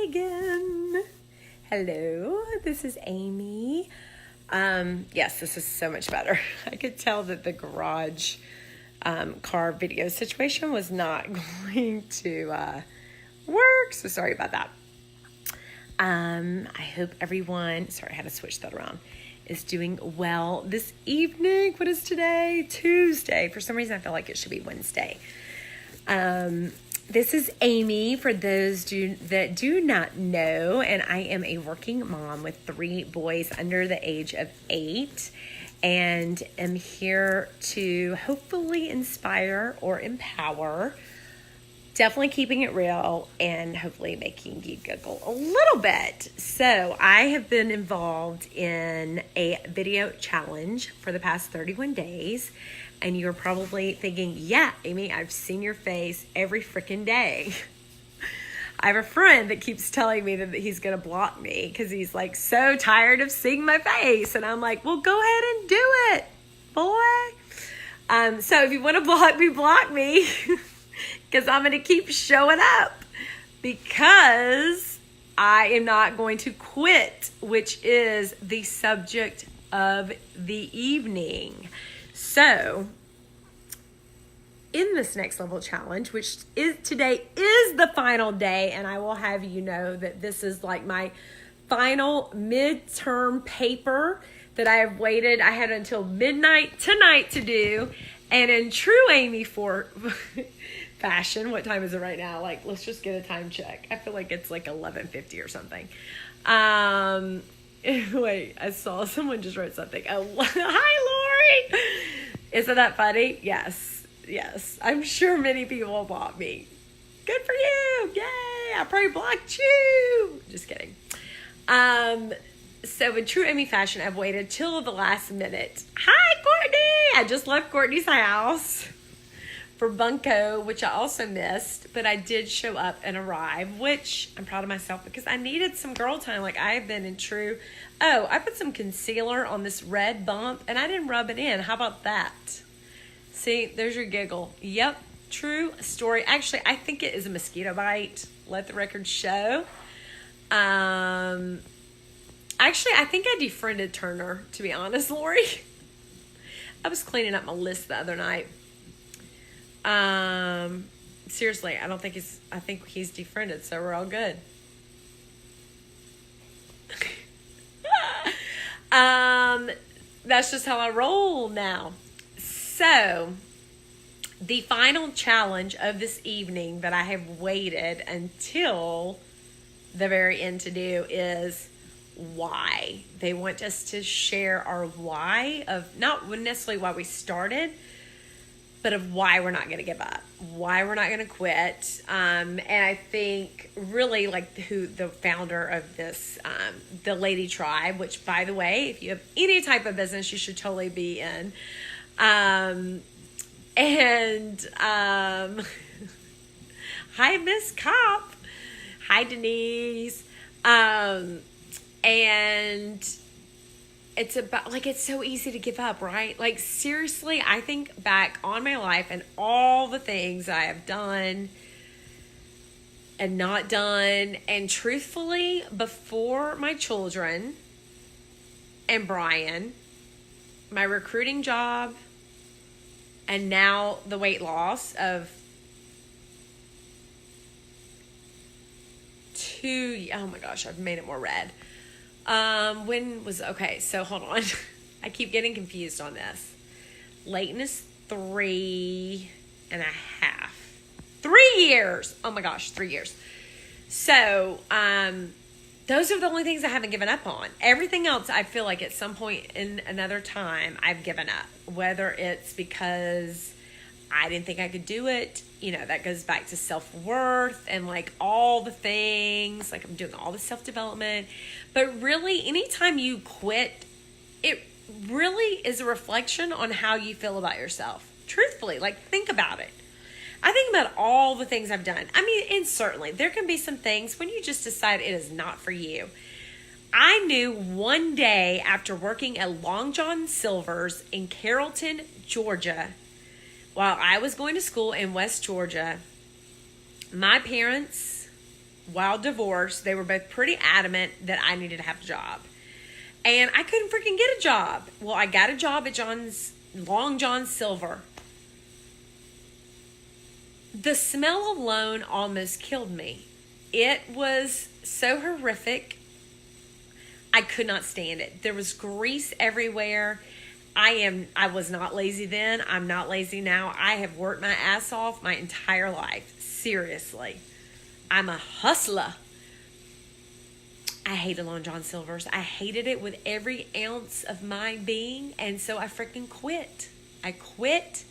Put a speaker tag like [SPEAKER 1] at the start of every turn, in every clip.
[SPEAKER 1] again. Hello, this is Amy. Yes, this is so much better. I could tell that the garage car video situation was not going to work, so sorry about that. I hope everyone, sorry, I had to switch that around, is doing well this evening. What is today? Tuesday. For some reason, I feel like it should be Wednesday. This is Amy, for those that do not know, and I am a working mom with 3 boys under the age of 8, and am here to hopefully inspire or empower, definitely keeping it real, and hopefully making you giggle a little bit. So I have been involved in a video challenge for the past 31 days. And you're probably thinking, yeah, Amy, I've seen your face every freaking day. I have a friend that keeps telling me that he's going to block me because he's like so tired of seeing my face. And I'm like, well, go ahead and do it, boy. So if you want to block me because I'm going to keep showing up, because I am not going to quit, which is the subject of the evening. So, in this next level challenge, which is today is the final day, and I will have you know that this is like my final midterm paper that I have waited. I had until midnight tonight to do, and in true Amy Ford fashion, what time is it right now? Like, let's just get a time check. I feel like it's like 11:50 or something. Wait, I saw someone just wrote something. Oh, hi, Lori. Isn't that funny? Yes. I'm sure many people bought me. Good for you. Yay. I probably blocked you. Just kidding. So in true Amy fashion, I've waited till the last minute. Hi, Courtney. I just left Courtney's house for Bunko, which I also missed, but I did show up and arrive, which I'm proud of myself because I needed some girl time. Like, I've been in true, I put some concealer on this red bump and I didn't rub it in. How about that? See, there's your giggle. Yep, true story. Actually, I think it is a mosquito bite. Let the record show. Actually, I think I defriended Turner, to be honest, Lori. I was cleaning up my list the other night. Seriously, I think he's defriended, so we're all good. That's just how I roll now. So, the final challenge of this evening that I have waited until the very end to do is why. They want us to share our why of not necessarily why we started, but of why we're not going to give up, why we're not going to quit. And I think really like who the founder of this, the Lady Tribe, which, by the way, if you have any type of business, you should totally be in. Hi, Miss Cop. Hi, Denise. And it's about, like, it's so easy to give up, right? Like, seriously, I think back on my life and all the things I have done and not done. And truthfully, before my children and Brian, my recruiting job, and now the weight loss of oh my gosh, I've made it more red. So hold on. I keep getting confused on this. Leighton is 3.5. 3 years. Oh my gosh, 3 years. So, those are the only things I haven't given up on. Everything else, I feel like at some point in another time, I've given up. Whether it's because I didn't think I could do it. You know, that goes back to self-worth and like all the things. Like, I'm doing all the self-development. But really, anytime you quit, it really is a reflection on how you feel about yourself. Truthfully, like, think about it. I think about all the things I've done. I mean, and certainly there can be some things when you just decide it is not for you. I knew one day after working at Long John Silver's in Carrollton, Georgia, while I was going to school in West Georgia, my parents while divorced, they were both pretty adamant that I needed to have a job. And I couldn't freaking get a job. Well, I got a job at Long John Silver. The smell alone almost killed me. It was so horrific. I could not stand it. There was grease everywhere. I was not lazy then. I'm not lazy now. I have worked my ass off my entire life. Seriously. I'm a hustler. I hated Long John Silver's. I hated it with every ounce of my being. And so I freaking quit. I quit.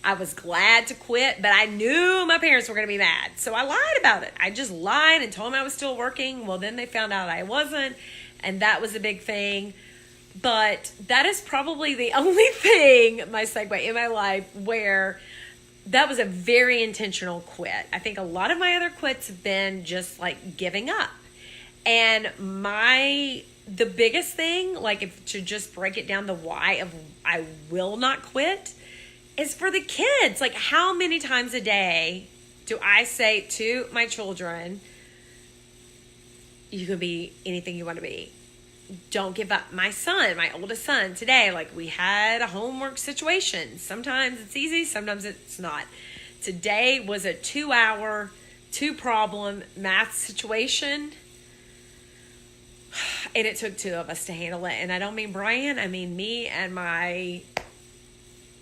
[SPEAKER 1] I was glad to quit, but I knew my parents were going to be mad. So I lied about it. I just lied and told them I was still working. Well, then they found out I wasn't. And that was a big thing. But that is probably the only thing, my segue in my life, where that was a very intentional quit. I think a lot of my other quits have been just like giving up. And the biggest thing, like if to just break it down, the why of I will not quit is for the kids. Like how many times a day do I say to my children, you can be anything you want to be. Don't give up. My oldest son today, like we had a homework situation. Sometimes it's easy, sometimes it's not. Today was a 2-hour, 2-problem math situation. And it took 2 of us to handle it. And I don't mean Brian, I mean me and my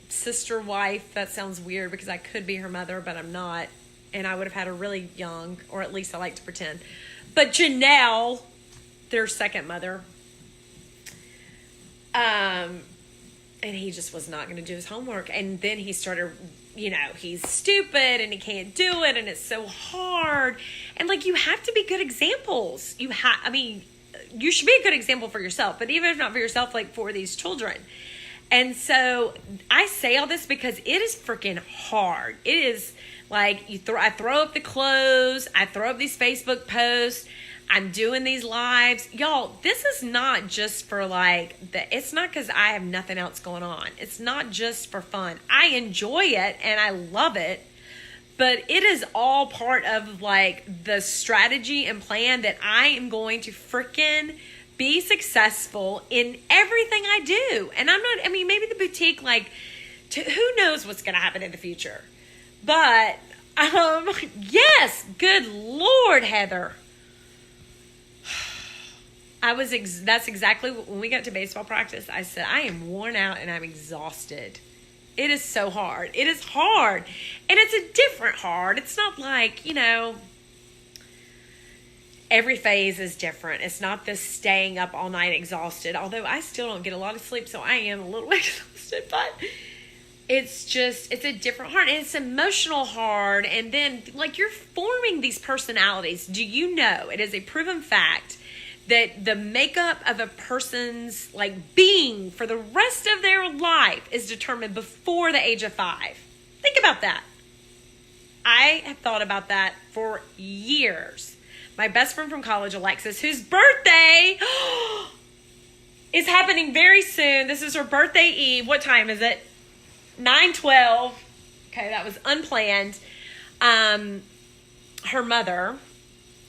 [SPEAKER 1] sister wife. That sounds weird because I could be her mother, but I'm not. And I would have had her really young, or at least I like to pretend. But Janelle, their second mother, and he just was not going to do his homework. And then he started, he's stupid and he can't do it and it's so hard. And like, you have to be good examples. You should be a good example for yourself, but even if not for yourself, like for these children. And so I say all this because it is freaking hard. It is like I throw up the clothes. I throw up these Facebook posts. I'm doing these lives. Y'all, this is not just for it's not because I have nothing else going on. It's not just for fun. I enjoy it and I love it. But it is all part of like the strategy and plan that I am going to freaking be successful in everything I do. And maybe the boutique, who knows what's going to happen in the future. But, yes, good Lord, Heather. That's exactly when we got to baseball practice. I said, I am worn out and I'm exhausted. It is so hard. It is hard. And it's a different hard. It's not like, every phase is different. It's not this staying up all night exhausted. Although I still don't get a lot of sleep, so I am a little exhausted. But it's a different hard. And it's emotional hard. And then, you're forming these personalities. Do you know, it is a proven fact that the makeup of a person's being for the rest of their life is determined before the age of 5. Think about that. I have thought about that for years. My best friend from college, Alexis, whose birthday is happening very soon. This is her birthday eve. What time is it? 9:12. Okay, that was unplanned. Her mother,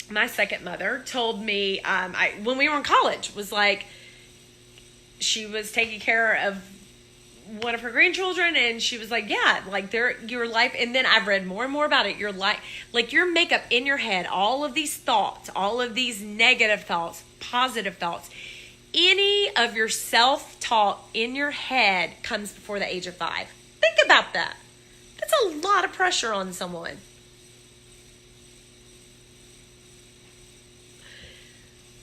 [SPEAKER 1] my second mother, told me when we were in college, was she was taking care of one of her grandchildren, and she was your life. And then I've read more and more about it. Your life, your makeup in your head, all of these thoughts, all of these negative thoughts, positive thoughts, any of your self-talk in your head comes before the age of 5. Think about that. That's a lot of pressure on someone.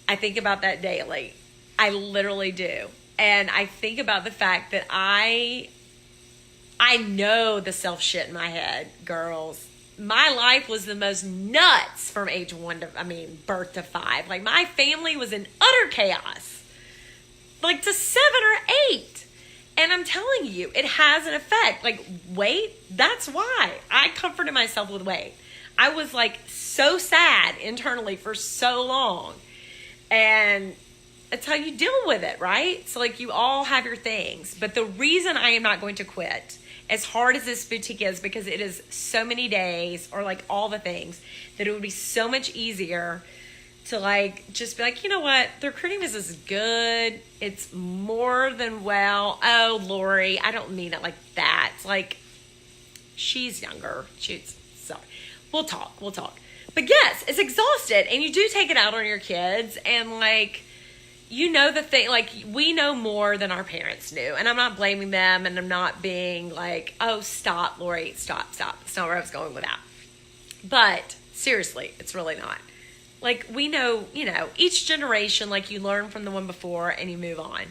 [SPEAKER 1] I think about that daily. I literally do. And I think about the fact that I know the self shit in my head, girls. My life was the most nuts from age 1 to, birth to 5. My family was in utter chaos. To 7 or 8. And I'm telling you, it has an effect. Weight, that's why. I comforted myself with weight. I was so sad internally for so long. And it's how you deal with it, right? So you all have your things. But the reason I am not going to quit as hard as this boutique is, because it is so many days, or like all the things, that it would be so much easier to like just be like, you know what, the recruiting business is good. It's more than well. Oh, Lori, I don't mean it like that. It's like, she's younger. So we'll talk. But yes, it's exhausted, and you do take it out on your kids, and like, you know, the thing, like, we know more than our parents knew, and I'm not blaming them, and I'm not being like, oh, stop, Lori, stop. That's not where I was going with that. But seriously, it's really not. Like, we know, you know, each generation, like, you learn from the one before and you move on.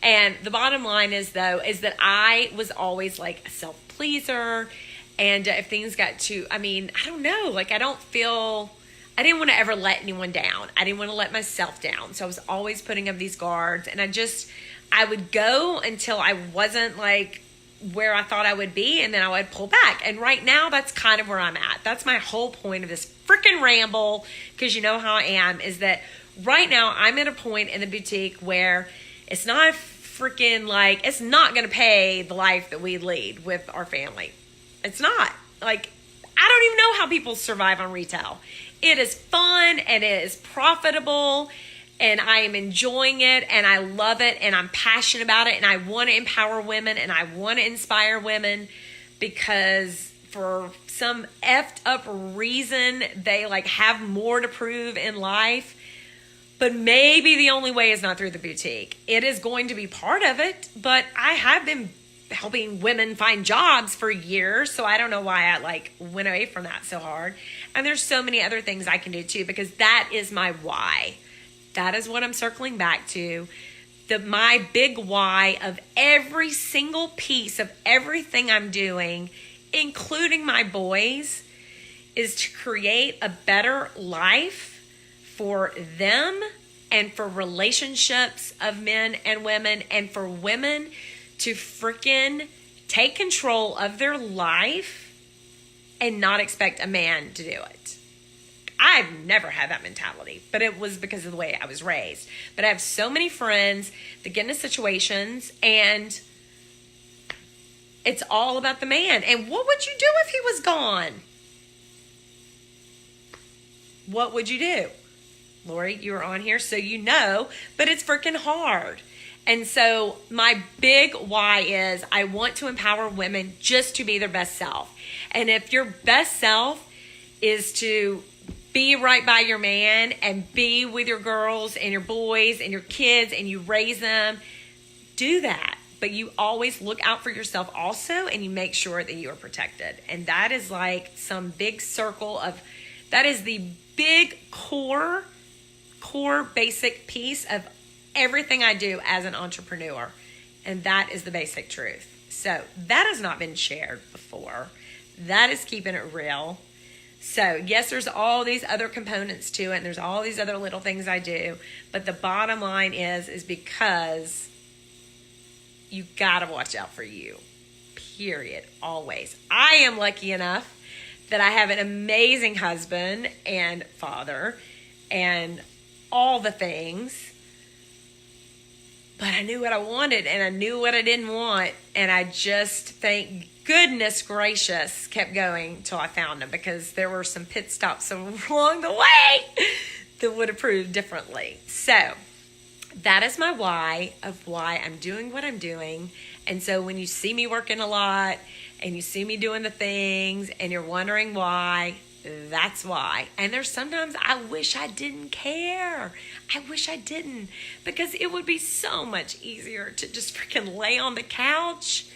[SPEAKER 1] And the bottom line is, though, is that I was always like a self-pleaser. And if things got too, I don't know, like, I didn't want to ever let anyone down. I didn't want to let myself down. So I was always putting up these guards, and I would go until I wasn't like where I thought I would be, and then I would pull back. And right now, that's kind of where I'm at. That's my whole point of this freaking ramble, because you know how I am, is that right now I'm at a point in the boutique where it's not freaking like, it's not going to pay the life that we lead with our family. It's not. Like, I don't even know how people survive on retail. It is fun, and it is profitable, and I am enjoying it, and I love it, and I'm passionate about it, and I want to empower women, and I want to inspire women, because for some effed up reason, they like have more to prove in life. But maybe the only way is not through the boutique. It is going to be part of it, but I have been helping women find jobs for years, so I don't know why I like went away from that so hard. And there's so many other things I can do too, because that is my why. That is what I'm circling back to. My big why of every single piece of everything I'm doing, including my boys, is to create a better life for them, and for relationships of men and women, and for women to freaking take control of their life and not expect a man to do it. I've never had that mentality, but it was because of the way I was raised. But I have so many friends that get into situations, and it's all about the man. And what would you do if he was gone? What would you do? Lori, you were on here, so you know, but it's freaking hard. And so my big why is I want to empower women just to be their best self. And if your best self is to be right by your man and be with your girls and your boys and your kids, and you raise them, do that. But you always look out for yourself also, and you make sure that you are protected. And that is like some big circle of, that is the big core basic piece of everything I do as an entrepreneur. And that is the basic truth. So that has not been shared before. That is keeping it real. So yes, there's all these other components to it, and there's all these other little things I do. But the bottom line is because you got to watch out for you. Period. Always. I am lucky enough that I have an amazing husband and father and all the things. But I knew what I wanted, and I knew what I didn't want. And I just, thank goodness gracious, kept going till I found him, because there were some pit stops along the way that would have proved differently. So that is my why of why I'm doing what I'm doing. And so when you see me working a lot and you see me doing the things and you're wondering why, that's why. And there's sometimes I wish I didn't care. I wish I didn't, because it would be so much easier to just freaking lay on the couch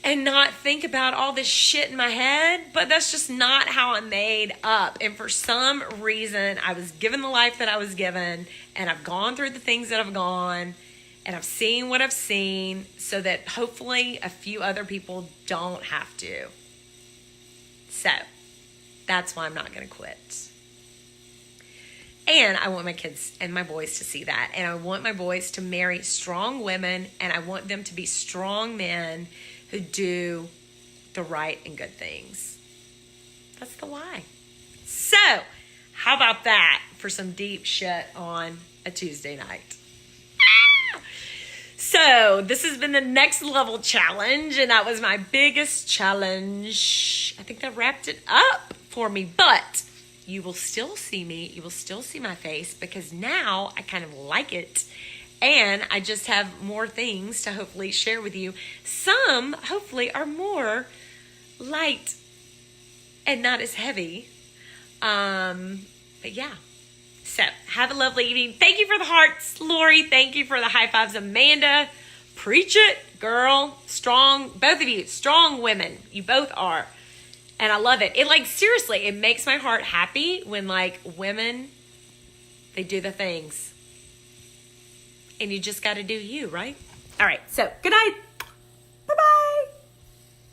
[SPEAKER 1] and not think about all this shit in my head. But that's just not how I'm made up. And for some reason, I was given the life that I was given, and I've gone through the things that I've gone, and I've seen what I've seen, so that hopefully a few other people don't have to. So that's why I'm not going to quit. And I want my kids and my boys to see that. And I want my boys to marry strong women, and I want them to be strong men who do the right and good things. That's the why. So, how about that for some deep shit on a Tuesday night? So So this has been the next level challenge, and that was my biggest challenge. I think that wrapped it up for me, but you will still see me. You will still see my face because now I kind of like it. And I just have more things to hopefully share with you. Some, hopefully, are more light and not as heavy. But yeah. So, have a lovely evening. Thank you for the hearts, Lori. Thank you for the high fives, Amanda. Preach it, girl. Strong, both of you, strong women. You both are. And I love it. It, like, seriously, it makes my heart happy when, like, women, they do the things. And you just got to do you, right? All right. So, good night.